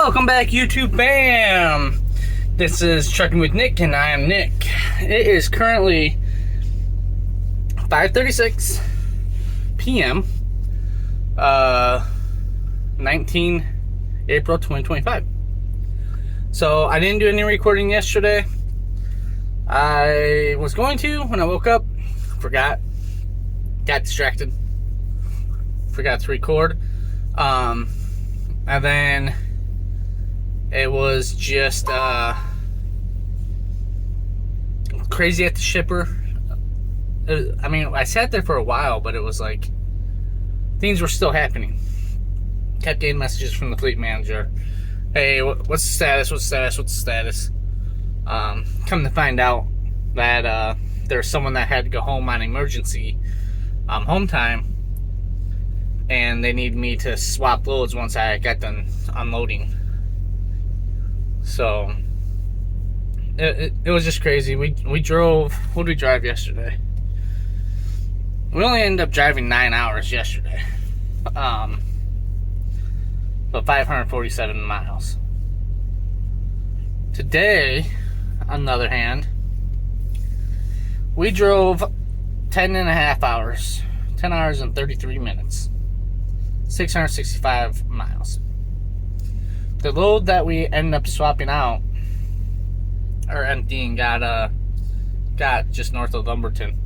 Welcome back, YouTube fam. This is Trucking with Nick, and I am Nick. It is currently 5:36 p.m. 19 April 2025. So I didn't do any recording yesterday. I was going to when I woke up, forgot, got distracted, forgot to record, and then it was just crazy at the shipper. I mean, I sat there for a while, but it was like things were still happening. Kept getting messages from the fleet manager. Hey, what's the status? What's the status? What's the status? Come to find out that there's someone that had to go home on emergency home time, and they need me to swap loads once I got done unloading. So it was just crazy. We drove. What did we drive yesterday? We only ended up driving 9 hours yesterday, but 547 miles. Today, on the other hand, we drove 10 and a half hours, 10 hours and 33 minutes, 665 miles. The load that we ended up swapping out or emptying got just north of Lumberton.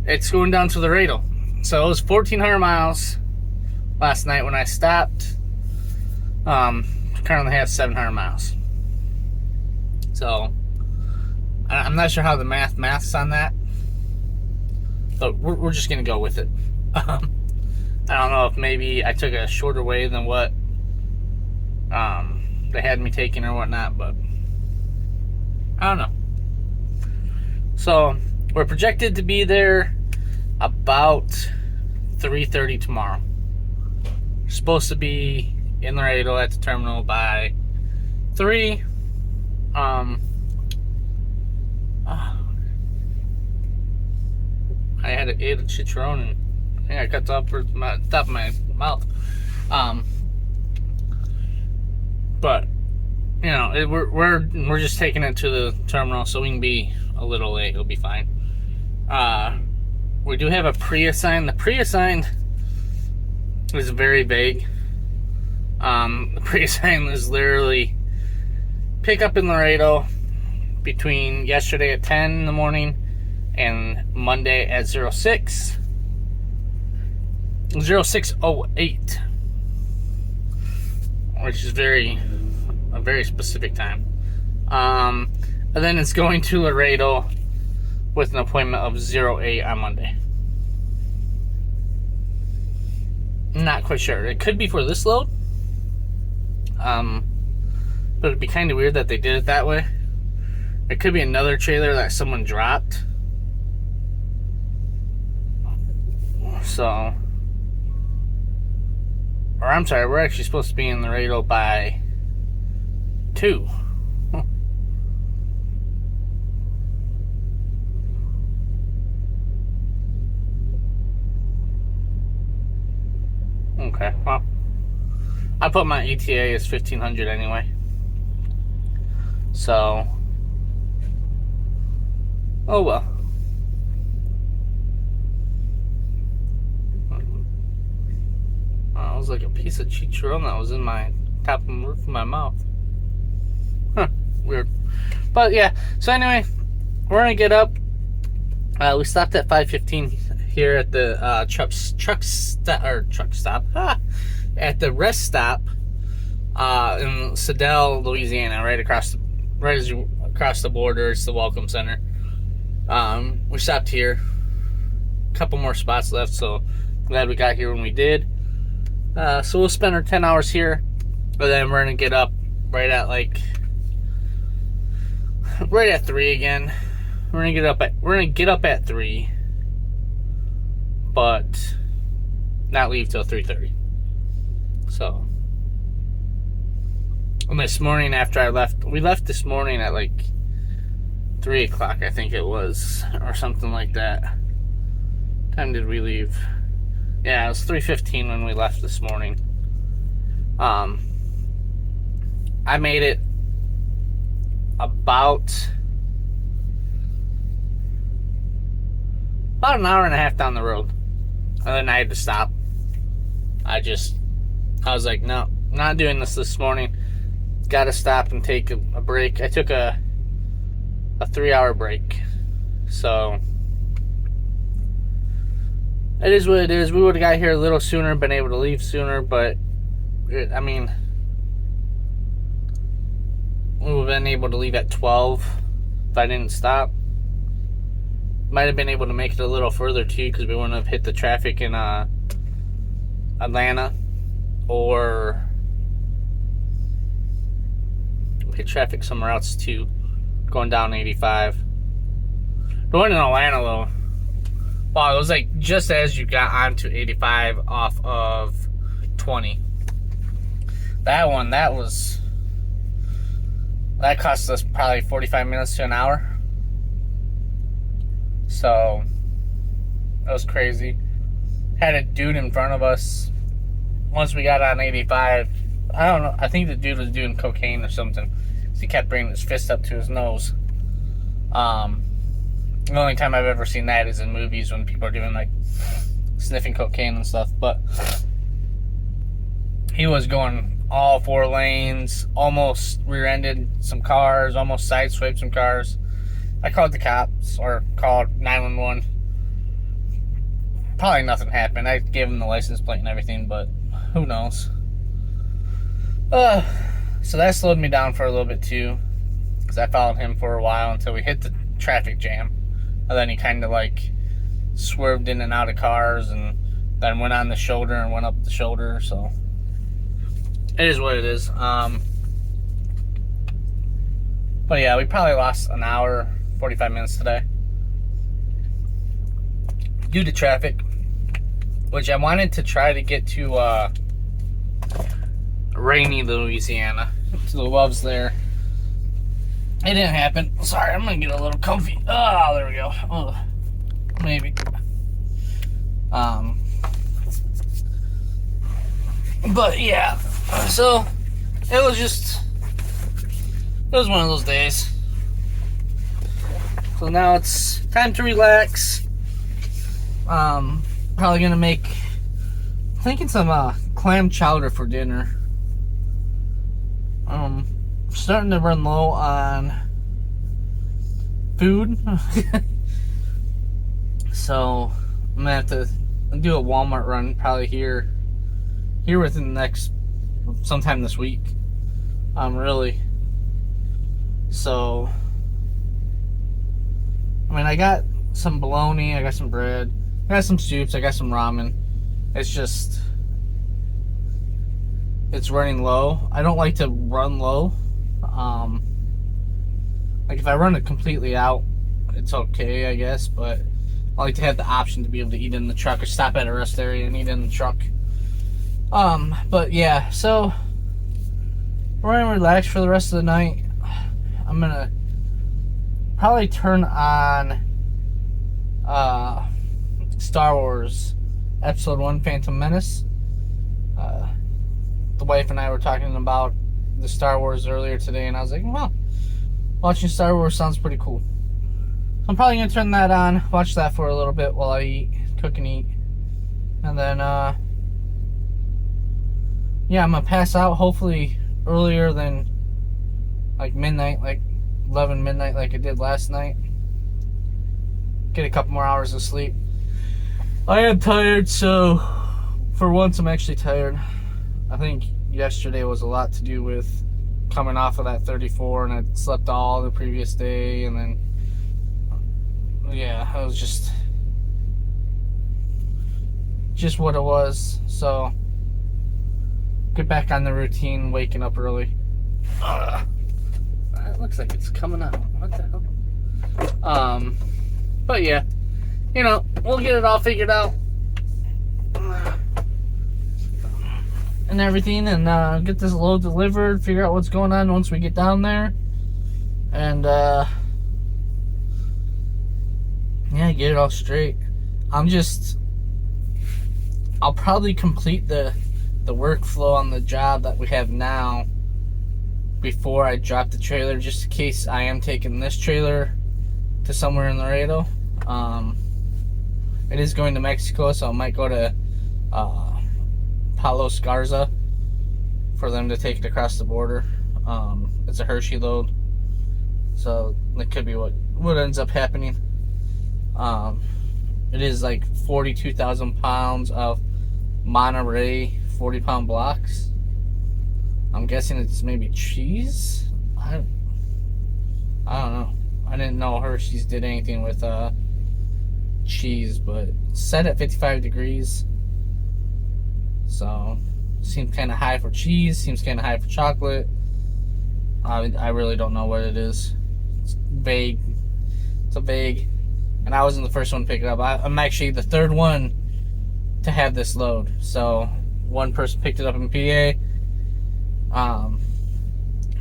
It's going down to Laredo. So it was 1,400 miles last night when I stopped. Currently have 700 miles. So I'm not sure how the math's on that, but we're just gonna go with it. I don't know if maybe I took a shorter way than what they had me taking or whatnot, but I don't know. So we're projected to be there about 3:30 tomorrow. We're supposed to be in Laredo at the terminal by 3. I had to eat a chicharron and I think I cut off for my top of my mouth. But you know, we're just taking it to the terminal so we can be a little late. It'll be fine. We do have a pre-assigned. The pre-assigned is very vague. The pre-assigned is literally pick up in Laredo between yesterday at 10 in the morning and Monday at 06:08, which is a very specific time. And then it's going to Laredo with an appointment of 08 on Monday. Not quite sure. It could be for this load. But it'd be kind of weird that they did it that way. It could be another trailer that someone dropped. So, or I'm sorry, we're actually supposed to be in Laredo by 2. Okay, well, I put my ETA as 1500 anyway. So, oh well. It was like a piece of chicharron that was in my top of the roof of my mouth. Huh, weird. But yeah, so anyway, we're gonna get up. We stopped at 5:15 here at the truck stop at the rest stop in Sedell, Louisiana, right as you across the border. It's the Welcome Center. We stopped here. A couple more spots left, so glad we got here when we did. So we'll spend our 10 hours here, but then we're gonna get up right at 3 again. We're gonna get up at 3, but not leave till 3:30. So, and this morning after we left this morning at 3 o'clock, I think it was, or something like that. Time did we leave? Yeah, it was 3:15 when we left this morning. Um, I made it about an hour and a half down the road, and then I had to stop. I was like, no, not doing this morning. Got to stop and take a break. I took a 3-hour break. So it is what it is. We would have got here a little sooner, been able to leave sooner, but I mean, we would have been able to leave at 12 if I didn't stop. Might have been able to make it a little further too, because we wouldn't have hit the traffic in Atlanta, or hit traffic somewhere else too, going down 85. The one in Atlanta though, wow, it was like just as you got onto 85 off of 20. That one, that cost us probably 45 minutes to an hour. So that was crazy. Had a dude in front of us once we got on 85. I don't know, I think the dude was doing cocaine or something. He kept bringing his fist up to his nose. The only time I've ever seen that is in movies when people are doing like sniffing cocaine and stuff. But he was going all 4 lanes, almost rear-ended some cars, almost sideswiped some cars. I called the cops, or called 911. Probably nothing happened. I gave him the license plate and everything, but who knows. So that slowed me down for a little bit too, because I followed him for a while until we hit the traffic jam. And then he kind of like swerved in and out of cars, and then went on the shoulder and went up the shoulder. So it is what it is. But yeah, we probably lost an hour, 45 minutes today due to traffic, which I wanted to try to get to Rainy, Louisiana, to the Loves there. It didn't happen. Sorry, I'm gonna get a little comfy. Oh, there we go. Oh, maybe. But yeah, so it was one of those days. So now it's time to relax. Probably gonna make, thinking some clam chowder for dinner. Starting to run low on food. So I'm gonna have to do a Walmart run probably here within the next, sometime this week. Really. So I mean, I got some bologna, I got some bread, I got some soups, I got some ramen. It's running low. I don't like to run low. Like if I run it completely out, it's okay, I guess, but I like to have the option to be able to eat in the truck or stop at a rest area and eat in the truck. But yeah, so we're gonna relax for the rest of the night. I'm gonna probably turn on Star Wars Episode 1 Phantom Menace. The wife and I were talking about the Star Wars earlier today, and I was like, well, watching Star Wars sounds pretty cool. So I'm probably going to turn that on, watch that for a little bit while I cook and eat. And then, yeah, I'm going to pass out hopefully earlier than like midnight, like 11 midnight like I did last night. Get a couple more hours of sleep. I am tired, so for once I'm actually tired. I think yesterday was a lot to do with coming off of that 34, and I slept all the previous day, and then yeah, it was just what it was. So get back on the routine, waking up early. It looks like it's coming out. What the hell? But yeah, you know, we'll get it all figured out and everything, and get this load delivered, figure out what's going on once we get down there, and yeah, get it all straight. I'll probably complete the the workflow on the job that we have now before I drop the trailer, just in case I am taking this trailer to somewhere in Laredo. It is going to Mexico, so I might go to Palos Garza for them to take it across the border. It's a Hershey load, so that could be what ends up happening. It is like 42,000 pounds of Monterey 40-pound blocks. I'm guessing it's maybe cheese. I don't know. I didn't know Hershey's did anything with cheese, but it's set at 55 degrees. So seems kind of high for cheese. Seems kind of high for chocolate. I really don't know what it is. It's vague. It's a vague. And I wasn't the first one to pick it up. I'm actually the third one to have this load. So one person picked it up in PA.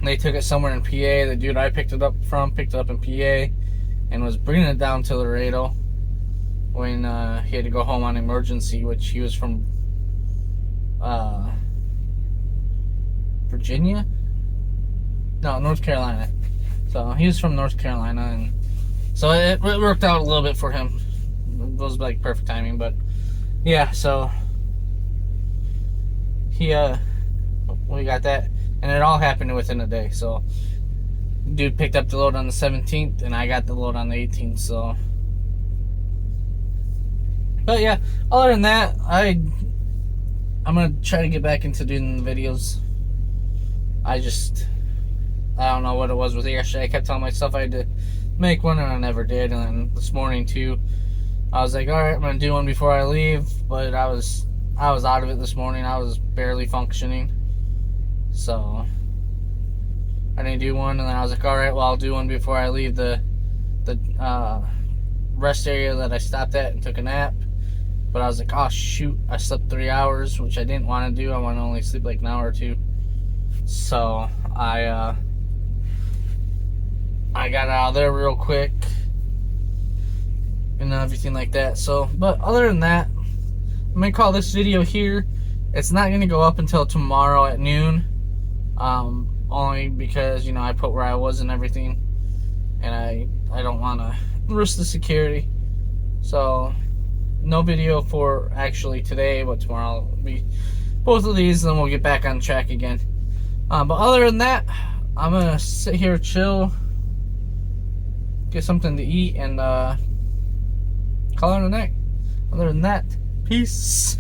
They took it somewhere in PA. The dude I picked it up from picked it up in PA and was bringing it down to Laredo when he had to go home on emergency, which he was from Virginia? No, North Carolina. So he was from North Carolina, and so it worked out a little bit for him. It was like perfect timing, but yeah, so we got that, and it all happened within a day. So dude picked up the load on the 17th, and I got the load on the 18th. So, but yeah, other than that, I'm gonna try to get back into doing the videos. I don't know what it was with yesterday. I kept telling myself I had to make one, and I never did. And then this morning too, I was like, all right, I'm gonna do one before I leave, but I was out of it this morning. I was barely functioning, so I didn't do one. And then I was like, all right, well, I'll do one before I leave the rest area that I stopped at and took a nap. But I was like, oh shoot, I slept 3 hours, which I didn't want to do. I want to only sleep like an hour or two. So I got out of there real quick and everything like that. So, but other than that, I'm gonna call this video here. It's not gonna go up until tomorrow at noon, only because, you know, I put where I was and everything, and I don't want to risk the security. So no video for actually today, but tomorrow will be both of these, and then we'll get back on track again. But other than that, I'm gonna sit here, chill, get something to eat, and call it a night. Other than that, peace.